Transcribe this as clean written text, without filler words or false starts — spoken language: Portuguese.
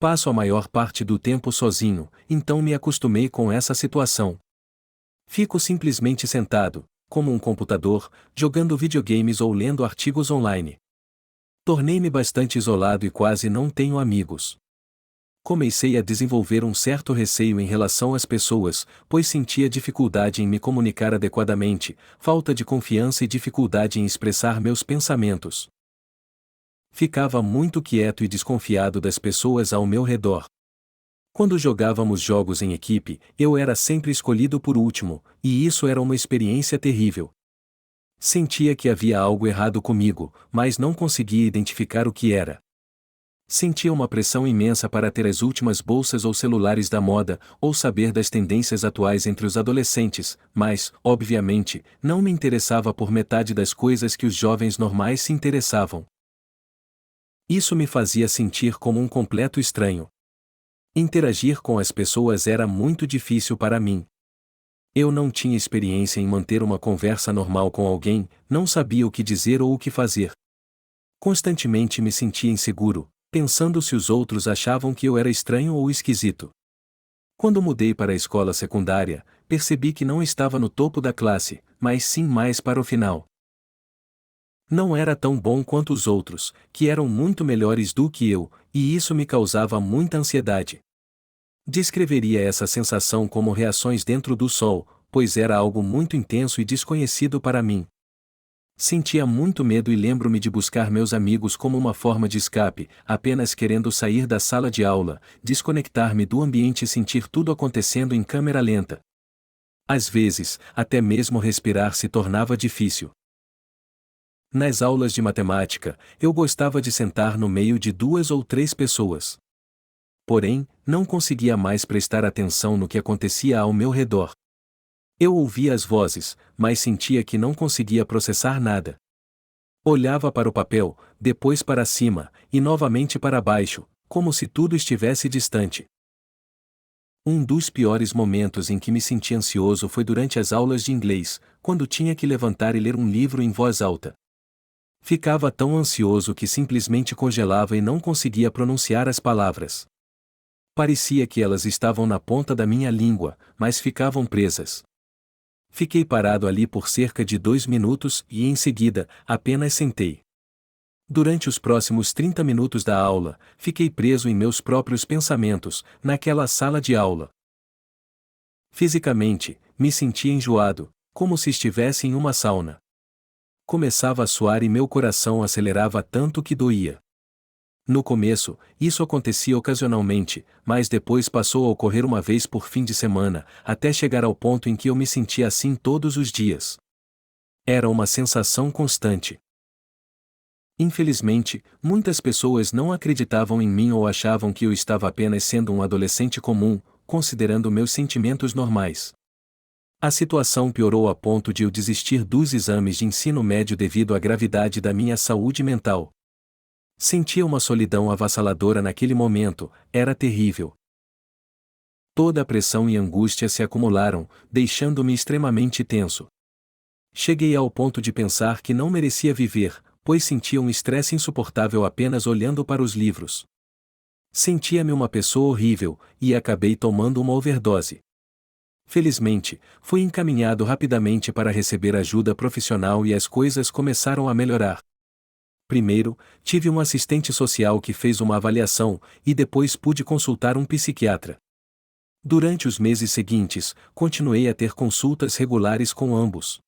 Passo a maior parte do tempo sozinho, então me acostumei com essa situação. Fico simplesmente sentado, como um computador, jogando videogames ou lendo artigos online. Tornei-me bastante isolado e quase não tenho amigos. Comecei a desenvolver um certo receio em relação às pessoas, pois sentia dificuldade em me comunicar adequadamente, falta de confiança e dificuldade em expressar meus pensamentos. Ficava muito quieto e desconfiado das pessoas ao meu redor. Quando jogávamos jogos em equipe, eu era sempre escolhido por último, e isso era uma experiência terrível. Sentia que havia algo errado comigo, mas não conseguia identificar o que era. Sentia uma pressão imensa para ter as últimas bolsas ou celulares da moda, ou saber das tendências atuais entre os adolescentes, mas, obviamente, não me interessava por metade das coisas que os jovens normais se interessavam. Isso me fazia sentir como um completo estranho. Interagir com as pessoas era muito difícil para mim. Eu não tinha experiência em manter uma conversa normal com alguém, não sabia o que dizer ou o que fazer. Constantemente me sentia inseguro, pensando se os outros achavam que eu era estranho ou esquisito. Quando mudei para a escola secundária, percebi que não estava no topo da classe, mas sim mais para o final. Não era tão bom quanto os outros, que eram muito melhores do que eu, e isso me causava muita ansiedade. Descreveria essa sensação como reações dentro do sol, pois era algo muito intenso e desconhecido para mim. Sentia muito medo e lembro-me de buscar meus amigos como uma forma de escape, apenas querendo sair da sala de aula, desconectar-me do ambiente e sentir tudo acontecendo em câmera lenta. Às vezes, até mesmo respirar se tornava difícil. Nas aulas de matemática, eu gostava de sentar no meio de 2 ou 3 pessoas. Porém, não conseguia mais prestar atenção no que acontecia ao meu redor. Eu ouvia as vozes, mas sentia que não conseguia processar nada. Olhava para o papel, depois para cima, e novamente para baixo, como se tudo estivesse distante. Um dos piores momentos em que me senti ansioso foi durante as aulas de inglês, quando tinha que levantar e ler um livro em voz alta. Ficava tão ansioso que simplesmente congelava e não conseguia pronunciar as palavras. Parecia que elas estavam na ponta da minha língua, mas ficavam presas. Fiquei parado ali por cerca de 2 minutos e, em seguida, apenas sentei. Durante os próximos 30 minutos da aula, fiquei preso em meus próprios pensamentos, naquela sala de aula. Fisicamente, me sentia enjoado, como se estivesse em uma sauna. Começava a suar e meu coração acelerava tanto que doía. No começo, isso acontecia ocasionalmente, mas depois passou a ocorrer uma vez por fim de semana, até chegar ao ponto em que eu me sentia assim todos os dias. Era uma sensação constante. Infelizmente, muitas pessoas não acreditavam em mim ou achavam que eu estava apenas sendo um adolescente comum, considerando meus sentimentos normais. A situação piorou a ponto de eu desistir dos exames de ensino médio devido à gravidade da minha saúde mental. Sentia uma solidão avassaladora naquele momento, era terrível. Toda a pressão e angústia se acumularam, deixando-me extremamente tenso. Cheguei ao ponto de pensar que não merecia viver, pois sentia um estresse insuportável apenas olhando para os livros. Sentia-me uma pessoa horrível, e acabei tomando uma overdose. Felizmente, fui encaminhado rapidamente para receber ajuda profissional e as coisas começaram a melhorar. Primeiro, tive um assistente social que fez uma avaliação, e depois pude consultar um psiquiatra. Durante os meses seguintes, continuei a ter consultas regulares com ambos.